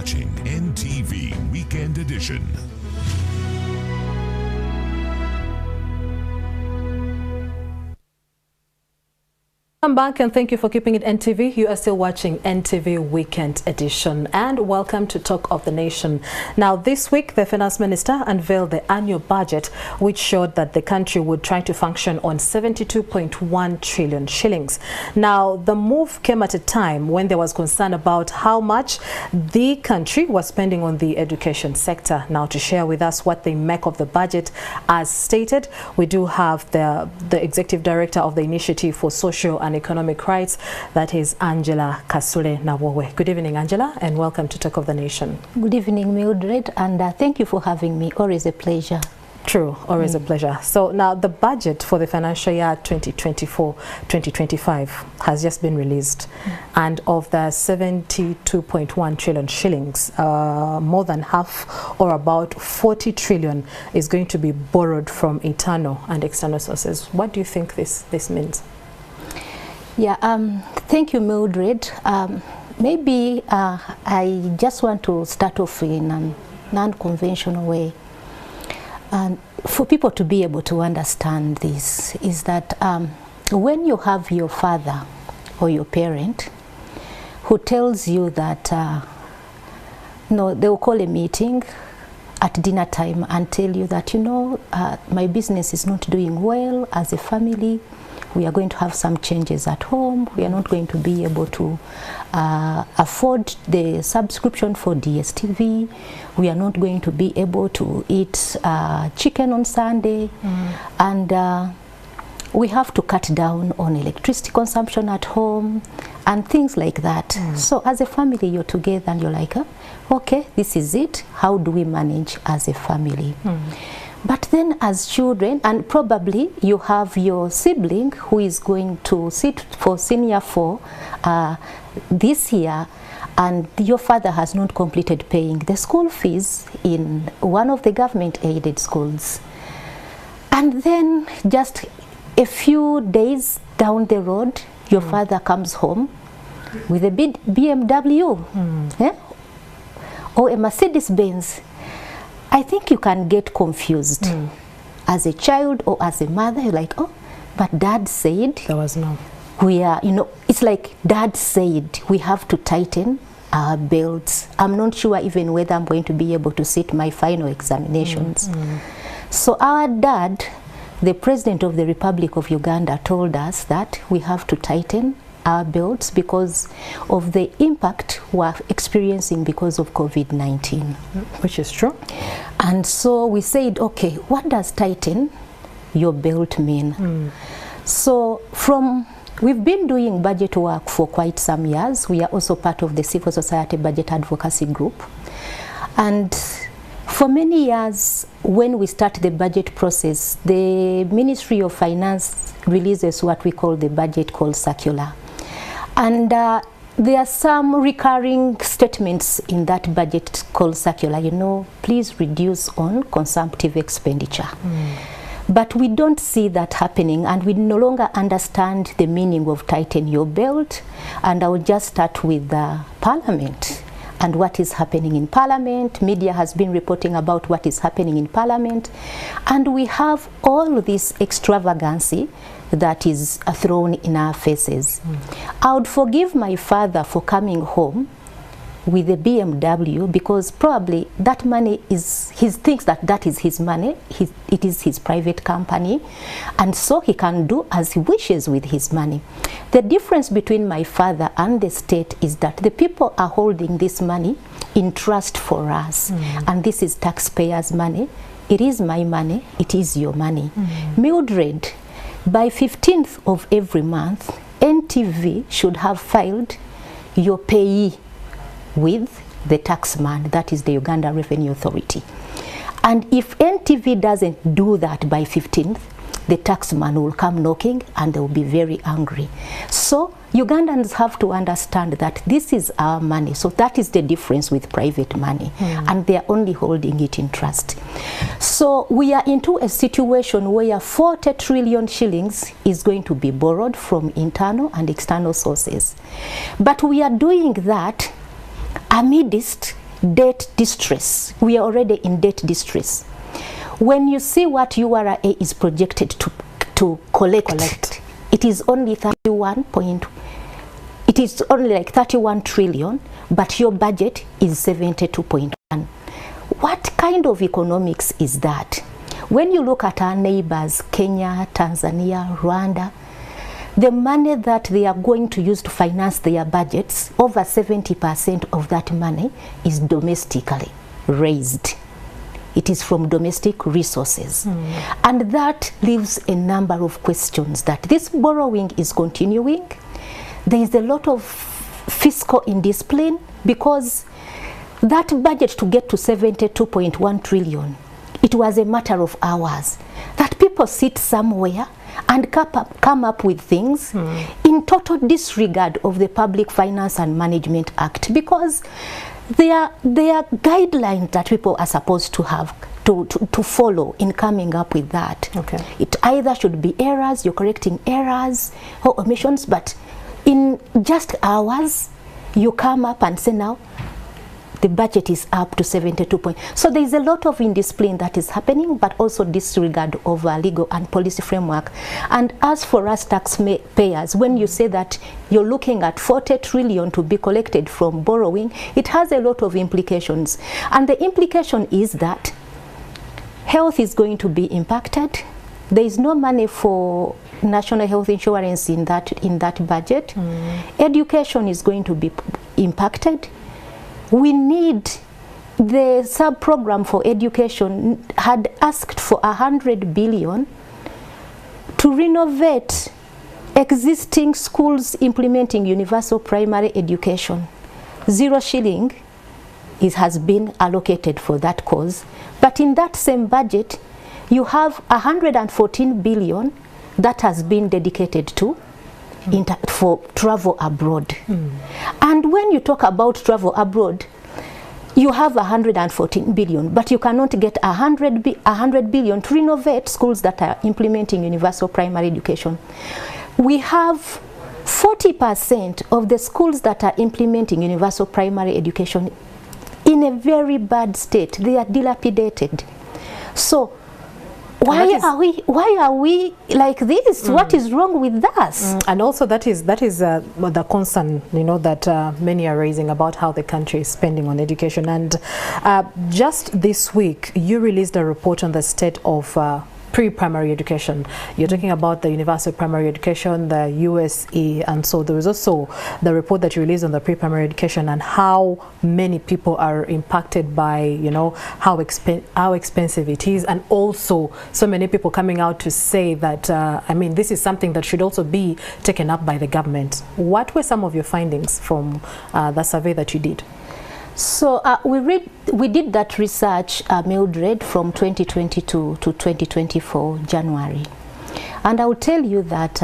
watching NTV Weekend Edition. Welcome back and thank you for keeping it NTV. You are still watching NTV Weekend Edition and welcome to Talk of the Nation. Now this week the Finance Minister unveiled the annual budget which showed that the country would try to function on 72.1 trillion shillings. Now the move came at a time when there was concern about how much the country was spending on the education sector. Now to share with us what they make of the budget as stated, we do have the Executive Director of the Initiative for Social and Economic Rights, that is Angella Kasule Nabwowe. Good evening, Angela, and welcome to Talk of the Nation. Good evening, Mildred, and thank you for having me. Always a pleasure. True, always a pleasure. So now the budget for the financial year 2024-2025 has just been released, and of the 72.1 trillion shillings, more than half, or about 40 trillion, is going to be borrowed from internal and external sources. What do you think this means? Yeah, thank you, Mildred. Maybe I just want to start off in a non-conventional way. And for people to be able to understand this is that when you have your father or your parent who tells you that, they'll call a meeting at dinner time and tell you that, my business is not doing well as a family. We are going to have some changes at home. We are not going to be able to afford the subscription for DSTV. We are not going to be able to eat chicken on Sunday. And we have to cut down on electricity consumption at home and things like that. So as a family, you're together and you're like, okay, this is it. How do we manage as a family? But then as children, and probably you have your sibling who is going to sit for senior 4 this year, and your father has not completed paying the school fees in one of the government-aided schools. And then just a few days down the road, your father comes home with a BMW or a Mercedes-Benz. I think you can get confused as a child or as a mother. You're like, oh, but dad said There was no. We are, it's like dad said we have to tighten our belts. I'm not sure even whether I'm going to be able to sit my final examinations. So our dad, the President of the Republic of Uganda, told us that we have to tighten our belts because of the impact we're experiencing because of COVID-19. Which is true. And so we said, okay, what does tighten your belt mean? So we've been doing budget work for quite some years. We are also part of the Civil Society Budget Advocacy Group. And for many years, when we start the budget process, the Ministry of Finance releases what we call the budget call circular. And there are some recurring statements in that budget call circular, please reduce on consumptive expenditure. But we don't see that happening, and we no longer understand the meaning of tighten your belt. And I will just start with Parliament and what is happening in Parliament. Media has been reporting about what is happening in Parliament. And we have all this extravagancy that is thrown in our faces. I would forgive my father for coming home with a BMW because probably that money is, he thinks that is his money, it is his private company, and so he can do as he wishes with his money. The difference between my father and the state is that the people are holding this money in trust for us, and this is taxpayers' money. It is my money, it is your money. Mildred, by 15th of every month, NTV should have filed your payee with the taxman, that is the Uganda Revenue Authority. And if NTV doesn't do that by 15th, the taxman will come knocking and they will be very angry. So Ugandans have to understand that this is our money. So that is the difference with private money. And they are only holding it in trust. So we are into a situation where 40 trillion shillings is going to be borrowed from internal and external sources. But we are doing that amidst debt distress. We are already in debt distress. When you see what URA is projected to collect, it is only 31 trillion, but your budget is 72.1. What kind of economics is that? When you look at our neighbors, Kenya, Tanzania, Rwanda, the money that they are going to use to finance their budgets, over 70% of that money is domestically raised. It is from domestic resources. And that leaves a number of questions that this borrowing is continuing. There is a lot of fiscal indiscipline because that budget to get to 72.1 trillion, it was a matter of hours that people sit somewhere and come up with things in total disregard of the Public Finance and Management Act, because they are guidelines that people are supposed to have to follow in coming up with that. Okay. It either should be errors, you're correcting errors or omissions, but in just hours you come up and say now the budget is up to 72 points. So there is a lot of indiscipline that is happening, but also disregard of legal and policy framework. And as for us taxpayers, when you say that you're looking at 40 trillion to be collected from borrowing, it has a lot of implications. And the implication is that health is going to be impacted. There is no money for national health insurance in that budget. Education is going to be impacted. We need, the sub-program for education had asked for 100 billion to renovate existing schools implementing universal primary education. 0 shilling has been allocated for that cause. But in that same budget, you have 114 billion that has been dedicated to for travel abroad. And when you talk about travel abroad, you have 114 billion, but you cannot get 100 billion to renovate schools that are implementing universal primary education. We have 40% of the schools that are implementing universal primary education in a very bad state. They are dilapidated. So why are we like this? What is wrong with us? And also that is the concern, you know, that many are raising about how the country is spending on education. And just this week you released a report on the state of pre-primary education. You're talking about the universal primary education, the USE, and so there is also the report that you released on the pre-primary education and how many people are impacted by, you know, how expensive it is, and also so many people coming out to say that, I mean, this is something that should also be taken up by the government. What were some of your findings from the survey that you did? So we did that research, Mildred, from 2022 to 2024 January, and I will tell you that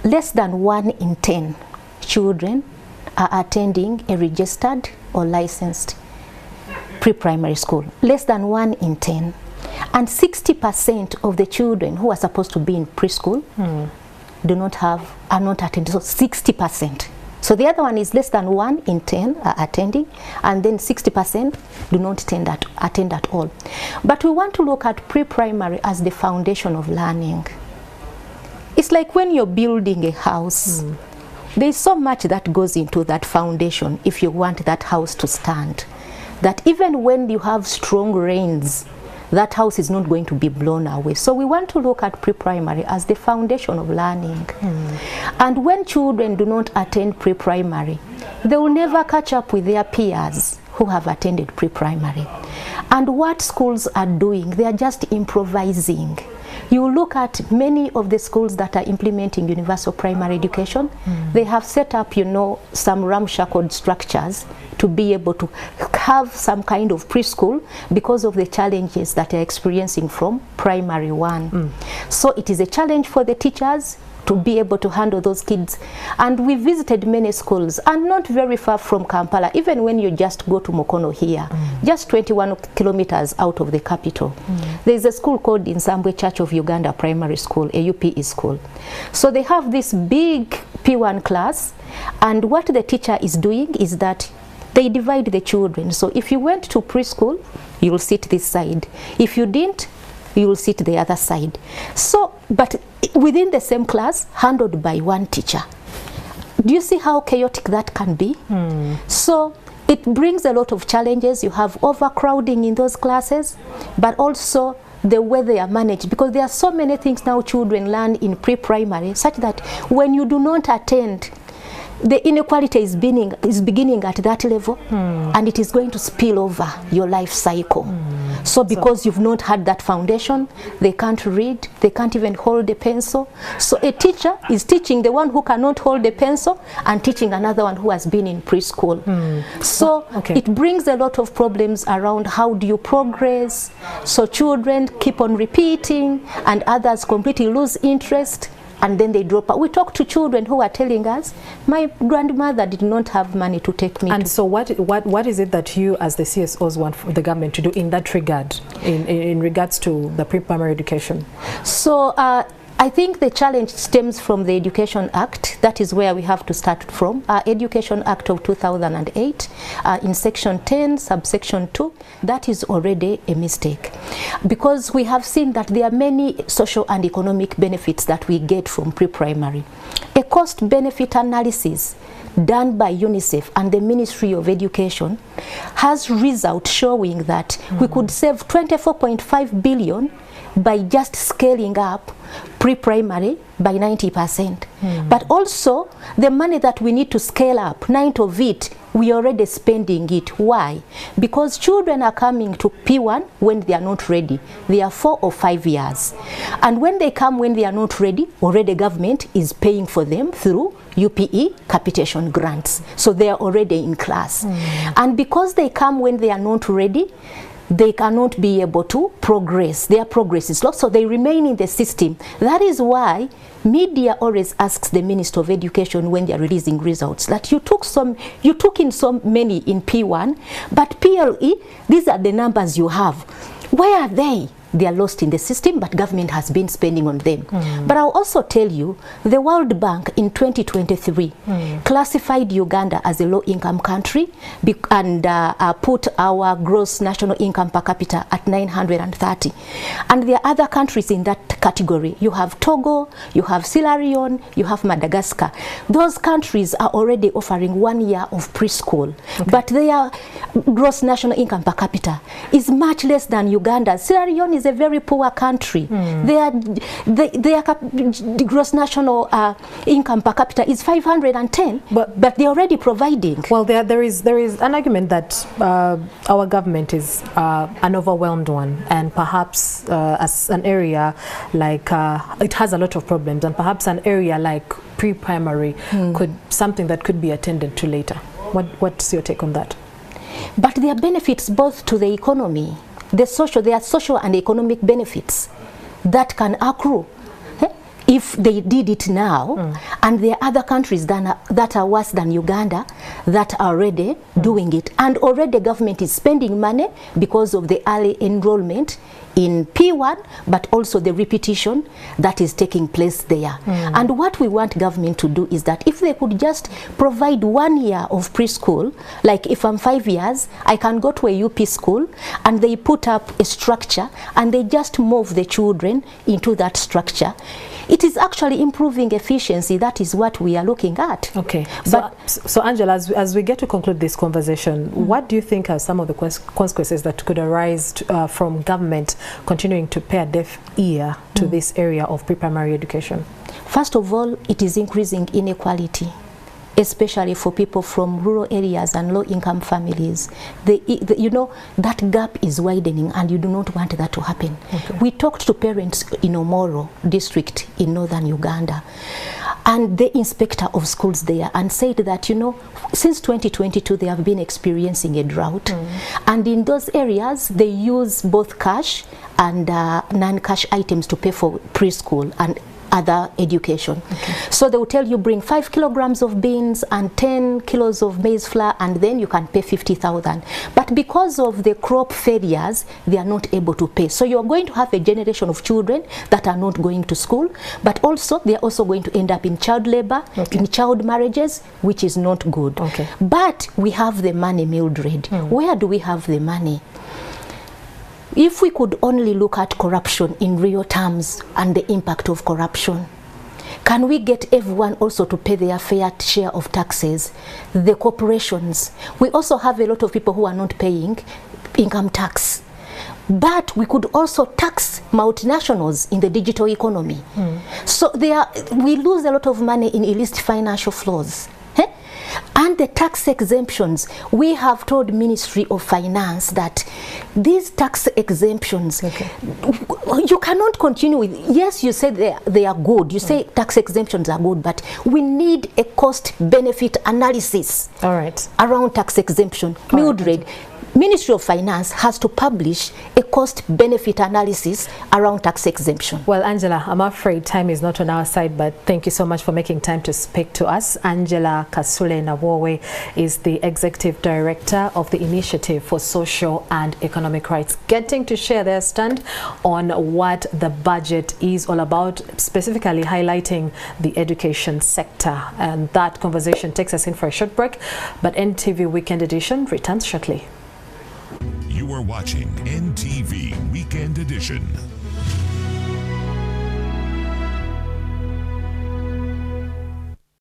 less than 1 in 10 children are attending a registered or licensed pre-primary school. Less than 1 in 10, and 60% of the children who are supposed to be in preschool are not attending. So 60%. So the other one is less than 1 in 10 are attending, and then 60% do not attend at all. But we want to look at pre-primary as the foundation of learning. It's like when you're building a house, there's so much that goes into that foundation if you want that house to stand, that even when you have strong rains, that house is not going to be blown away. So we want to look at pre-primary as the foundation of learning. And when children do not attend pre-primary, they will never catch up with their peers who have attended pre-primary. And what schools are doing, they are just improvising. You look at many of the schools that are implementing universal primary education, they have set up, you know, some ramshackle structures to be able to have some kind of preschool because of the challenges that they're experiencing from primary 1. So it is a challenge for the teachers to be able to handle those kids. And we visited many schools, and not very far from Kampala, even when you just go to Mukono here, just 21 kilometers out of the capital. There is a school called Nsambwe Church of Uganda Primary School, a UPE school. So they have this big P1 class, and what the teacher is doing is that they divide the children. So if you went to preschool, you will sit this side. If you didn't, you will sit the other side. So, but within the same class, handled by one teacher. Do you see how chaotic that can be? So it brings a lot of challenges. You have overcrowding in those classes, but also the way they are managed, because there are so many things now children learn in pre-primary, such that when you do not attend, the inequality is beginning at that level, and it is going to spill over your life cycle. So because you've not had that foundation, they can't read, they can't even hold a pencil. So a teacher is teaching the one who cannot hold a pencil and teaching another one who has been in preschool. So it brings a lot of problems around how do you progress. So children keep on repeating and others completely lose interest, and then they drop out. We talk to children who are telling us, my grandmother did not have money to take me. And so what is it that you as the CSOs want for the government to do in that regard, in regards to the pre-primary education? So I think the challenge stems from the Education Act. That is where we have to start from. Education Act of 2008, in section 10, subsection 2, that is already a mistake. Because we have seen that there are many social and economic benefits that we get from pre-primary. A cost-benefit analysis done by UNICEF and the Ministry of Education has results showing that we could save 24.5 billion by just scaling up pre-primary by 90%. But also the money that we need to scale up, 9 of it, we already spending it. Why? Because children are coming to P1 when they are not ready. They are 4 or 5 years. And when they come when they are not ready, already government is paying for them through UPE capitation grants. So they are already in class. And because they come when they are not ready, they cannot be able to progress. Their progress is lost, so they remain in the system. That is why media always asks the Minister of Education when they are releasing results that you took in so many in P1, but PLE, these are the numbers you have. Where are they? They are lost in the system, but government has been spending on them. But I'll also tell you, the World Bank in 2023 classified Uganda as a low-income country and put our gross national income per capita at 930. And there are other countries in that category. You have Togo, you have Sierra Leone, you have Madagascar. Those countries are already offering 1 year of preschool, but their gross national income per capita is much less than Uganda's. Sierra Leone is a very poor country. Their gross national income per capita is 510, but they're already providing. Well, there is an argument that our government is an overwhelmed one, and perhaps as an area like it has a lot of problems, and perhaps an area like pre-primary something that could be attended to later. What's your take on that? But there are benefits both to the economy. There are social and economic benefits that can accrue if they did it now, and there are other countries that are worse than Uganda that are already doing it, and already the government is spending money because of the early enrollment in P1, but also the repetition that is taking place there. And what we want government to do is that if they could just provide 1 year of preschool, like if I'm 5 years, I can go to a UP school and they put up a structure and they just move the children into that structure. It is actually improving efficiency. That is what we are looking at. Okay. So Angela, as we get to conclude this conversation, what do you think are some of the consequences that could arise from government continuing to pay a deaf ear to this area of pre-primary education? First of all, it is increasing inequality, especially for people from rural areas and low-income families. You know, that gap is widening, and you do not want that to happen. We talked to parents in Omoro district in northern Uganda, and the inspector of schools there, and said that, you know, since 2022 they have been experiencing a drought, and in those areas they use both cash and non-cash items to pay for preschool, and other education. So they will tell you bring 5 kilograms of beans and 10 kilos of maize flour, and then you can pay 50,000. But because of the crop failures, they are not able to pay. So you're going to have a generation of children that are not going to school, but also they are also going to end up in child labor, in child marriages, which is not good. But we have the money, Mildred. Where do we have the money? If we could only look at corruption in real terms and the impact of corruption, can we get everyone also to pay their fair share of taxes? The corporations. We also have a lot of people who are not paying income tax. But we could also tax multinationals in the digital economy. So we lose a lot of money in illicit financial flows. And the tax exemptions, we have told Ministry of Finance that these tax exemptions, you cannot continue with. Yes, you say they are good. You say tax exemptions are good, but we need a cost-benefit analysis around tax exemption. Mildred, Ministry of Finance has to publish a cost-benefit analysis around tax exemption. Well, Angela, I'm afraid time is not on our side, but thank you so much for making time to speak to us. Angella Kasule Nabwowe is the Executive Director of the Initiative for Social and Economic Rights, getting to share their stand on what the budget is all about, specifically highlighting the education sector. And that conversation takes us in for a short break, but NTV Weekend Edition returns shortly. You are watching NTV Weekend Edition.